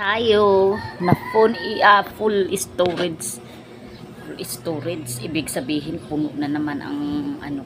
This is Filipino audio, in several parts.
Tayo na phone full storage. Full storage, ibig sabihin puno na naman ang ano.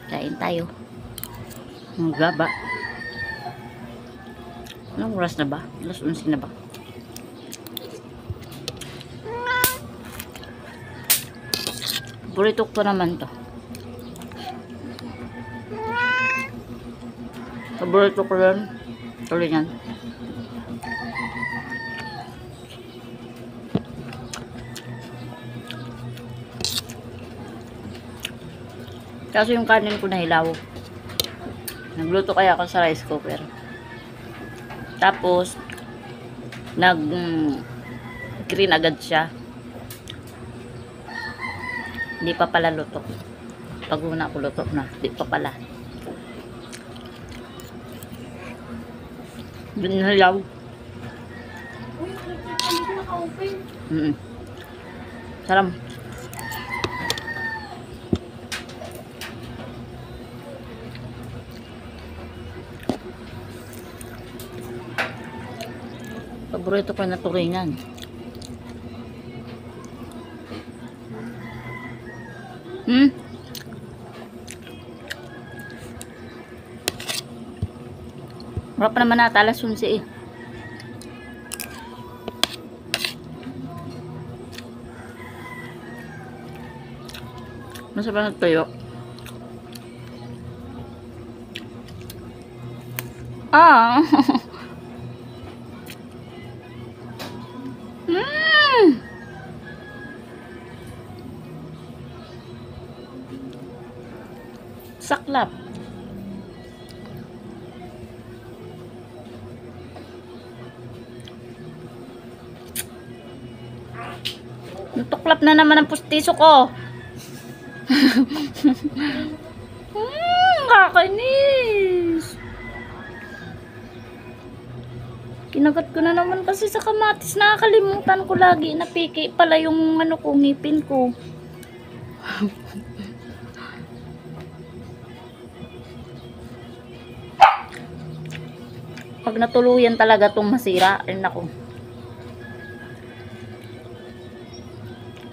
Kain tayo. Ang gaba. Anong oras na ba? Alas 11 na ba? Paborito ko naman to. Paborito ko yan. Tuloy yan. Kaso yung kanin ko nahilaw. Nagluto kaya ako sa rice cooker. Tapos, green agad siya. Hindi pa pala luto. Pag una ko luto na, hindi pa pala. Doon nahilaw. Sarap. Paborito ko na turingan. Marap pa naman nata, alas 11 eh. Masarap na tuyo. Ah! Saklap. Tuklap na naman ang pustiso ko. Kakainis. Kinagat ko na naman kasi sa kamatis. Nakakalimutan ko lagi. Napiki pala yung ano ko, ngipin ko. Pag natuluyan talaga itong masira, ay nako.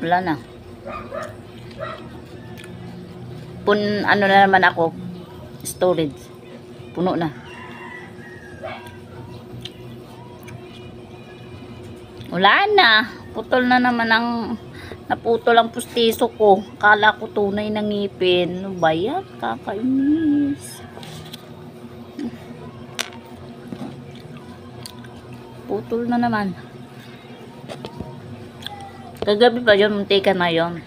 Wala na. Ano na naman ako, storage. Puno na. Wala na. Putol na naman naputol ang pustiso ko. Kala ko tunay na ngipin. Ano ba yan? Kakainis. Putol na naman. Kagabi pa yun, muntikan na yun.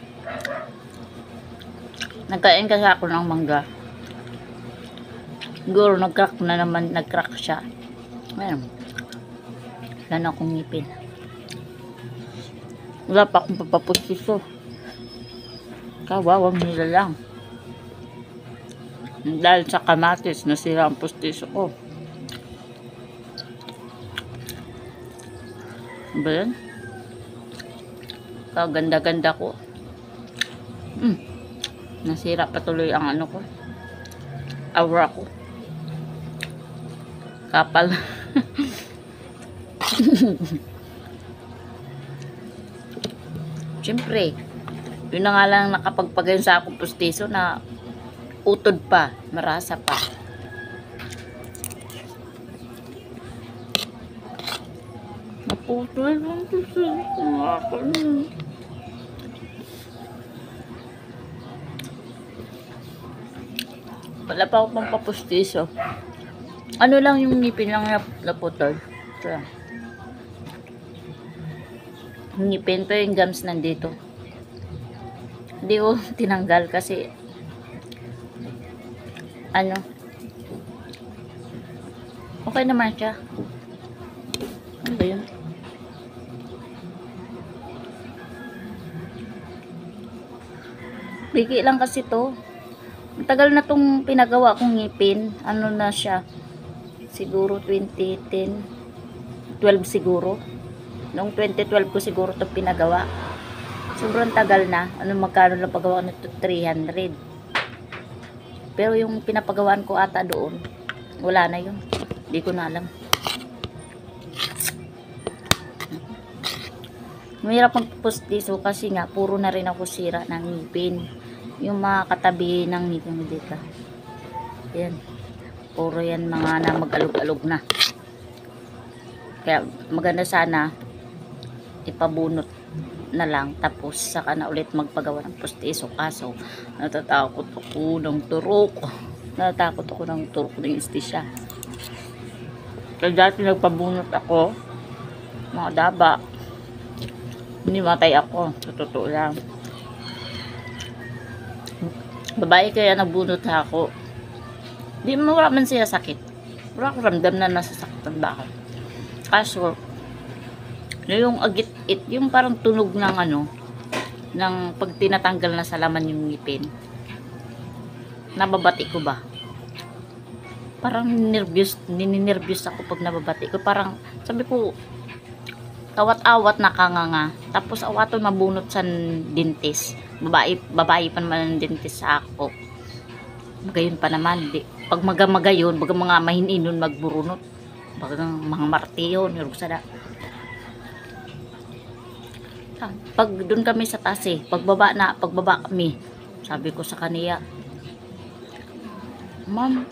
Nagkain kasi ako ng mangga. Siguro nag-crack na naman, nag-crack siya. Ayan. Wala na akong ngipin. Wala pa akong papapustiso. Kawawang nila lang. Dahil sa kamatis, nasira ang pustiso ko. Ba yan? Kaganda-ganda ko. Nasira patuloy ang ano ko. Aura ko. Kapal. Siyempre, yun na nga lang nakapagpagayon sa akong pustiso na utod pa, marasa pa. Naputol lang pustiso. Wala pa ako pang papustiso. Ano lang yung ngipin lang naputol. So, ngipin pero yung gums nandito. Hindi ko tinanggal kasi ano, okay naman siya. Ano ba yun? Bigi lang kasi to. Matagal na tong pinagawa kong ngipin. Ano na siya? Siguro 2010. 12 siguro. Noong 2012 ko siguro to pinagawa. Sobrang tagal na. Ano magkano lang pagawa nito? 300. Pero yung pinapagawaan ko ata doon, wala na yun. Hindi ko na alam. Mahirap magpustiso kasi nga puro na rin ako sira ng ngipin. Yung mga katabi ng ngipin dito. Yan. Puro yan mga na mag-alog-alog na. Kaya maganda sana ipabunot na lang tapos saka na ulit magpagawa ng pustiso. Kaso natatakot ako ng turok. Natatakot ako ng turok ng istisya. Kaya dati nagpabunot ako mga daba. Hindi matay ako. Sa totoo lang. Babae kaya nagbunot ako. Di mo wala man siya sakit. Wala ko ramdam na nasasaktan ba ako. Kaso, yung agit-it, yung parang tunog ng ano, ng pag tinatanggal na sa laman yung ngipin. Nababati ko ba? Parang ninervyos ako pag nababati ko. Parang, sabi ko, awat-awat na kanganga. Tapos awaton mabunot sa dentist. Babae pa naman ang dentist sa ako. Magayon pa naman. Pag magayon, baga mga mahininon magburunot. Baga mga martiyo, nirugsada. Pag doon kami sa taas pagbaba kami, sabi ko sa kaniya, Ma'am,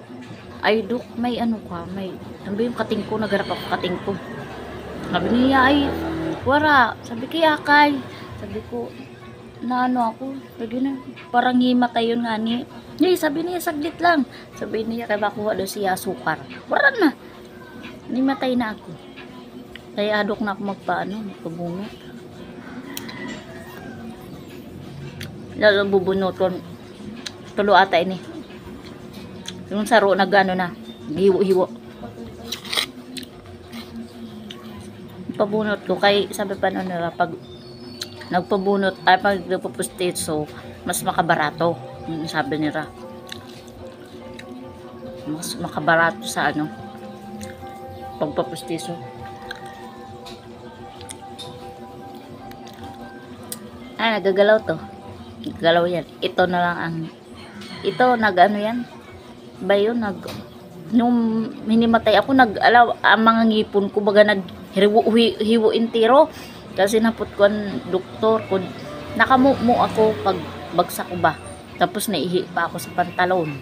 ay duk, may ano ka, may, ano ba yung kating ko, nagarap ako kating ko. Sabi niya ay, wara, sabi kaya kay, sabi ko, na ano ako, sabi na, parang himatay yun nga ni, sabi niya, saglit lang, sabi niya, kaya bakuha daw siya sukar, wara na, himatay na ako, kaya adok na ako magpabunot, lalo bubunuton, tulo ata ini, yung saro na gano na, hiwo-hiwo, pabunot ko kay sabi pa nila pag nagpabunot ay pag nagpupustiso mas makabarato, sabi nila mas makabarato sa ano pagpapustiso. Nagagalaw to, nagagalaw yan, ito na lang ang ito nag-ano yan ba yun, nung hinimatay ako nag-alaw ang mga ngipon ko baga hiwo intiro kasi naput ko ang doktor ko nakamumo ako pag bagsak ko ba tapos naihi pa ako sa pantalon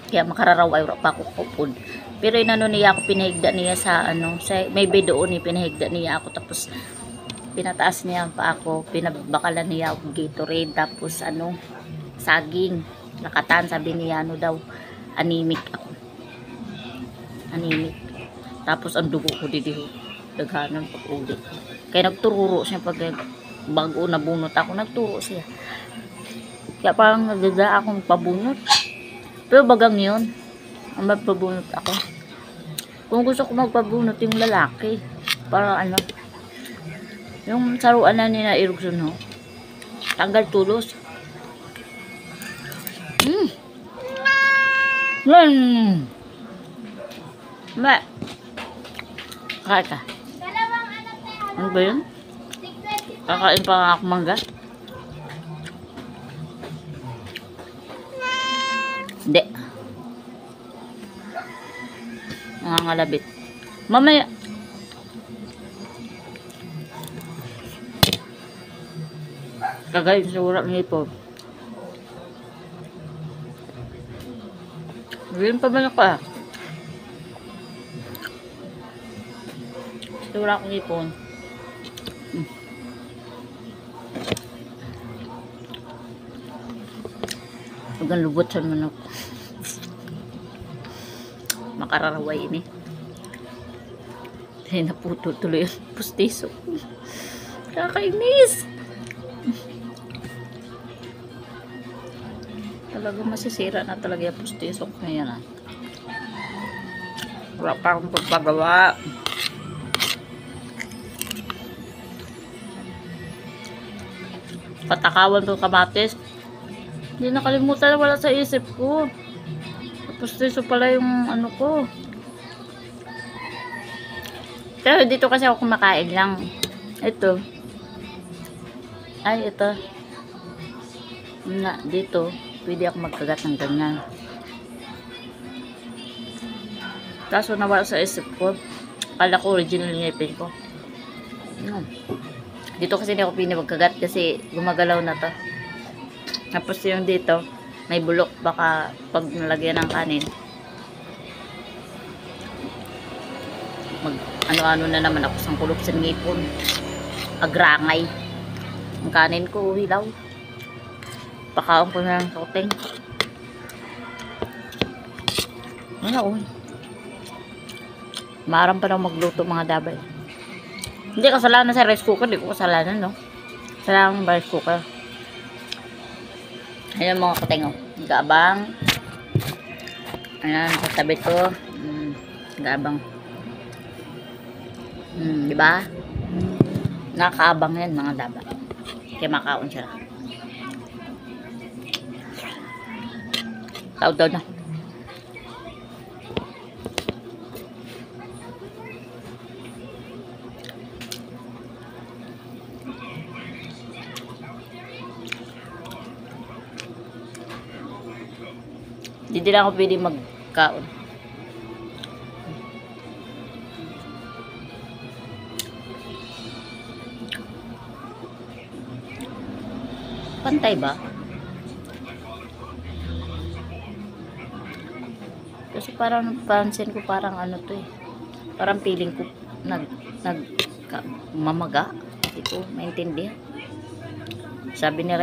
kaya makararaw ay pa ako kupod pero inano niya ako pinahigda niya sa ano sa may bed doon pinahigda niya ako tapos pinataas niya pa ako pinabakalan niya ako Gatorade tapos ano saging nakatan sabi niya ano daw anemic ako anemic tapos ang dugo ko dito daghanan pag ulit kaya nagtururo siya pag bago nabunot ako nagturo siya kaya parang nagdada akong pabunot pero bagang yun ang magpabunot ako kung gusto ko magpabunot yung lalaki para ano yung saruan na nila Irugson no tanggal tulos Ma kaka ano ba yun? Kakain pa nga ako mangga? Hindi. Nangangalabit. Mamaya. Kagayin sa urap nito. Ngayon pa ba na ka? Sa urap nito. Huwag lubot sa manok. Makararaway ini. Dahil naputo tuloy ang pustiso. Kakainis. Talaga masisira na talaga yung pustiso ko na yan. Wala pa akong pagpagawa. Patakawan to kamatis. Hindi nakalimutan, wala sa isip ko. Pustiso pala yung ano ko. Pero dito kasi ako kumakain lang. Ito. Ay, ito. Na, dito. Pwede ako magkagat ng ganyan. Kaso nawala sa isip ko. Kala ko original ngipin ko. Mm. Dito kasi hindi ako pinipagkagat kasi gumagalaw na to. Tapos yung dito, may bulok. Baka pag nalagyan ng kanin, mag ano-ano na naman ako sang kulop sa ngipon. Agrangay. Ang kanin ko, hilaw. Pakaon ko na ng soteng. Ano, uy. Maaram pa daw magluto mga dabay. Hindi kasalanan sa rice cooker. Hindi ko kasalanan, no? Kasalanan ng rice cooker. Ayan mga katengo. Gaabang. Ayan, sa tabi ko. Gaabang. Diba? Nakaabang yan mga daba. Kaya makaon siya. Taod daw na. Hindi lang ako pwede magkaon. Pantay ba? Kasi parang pansin ko parang ano to eh. Parang feeling ko mamaga. Ito, maintindihan. Sabi nila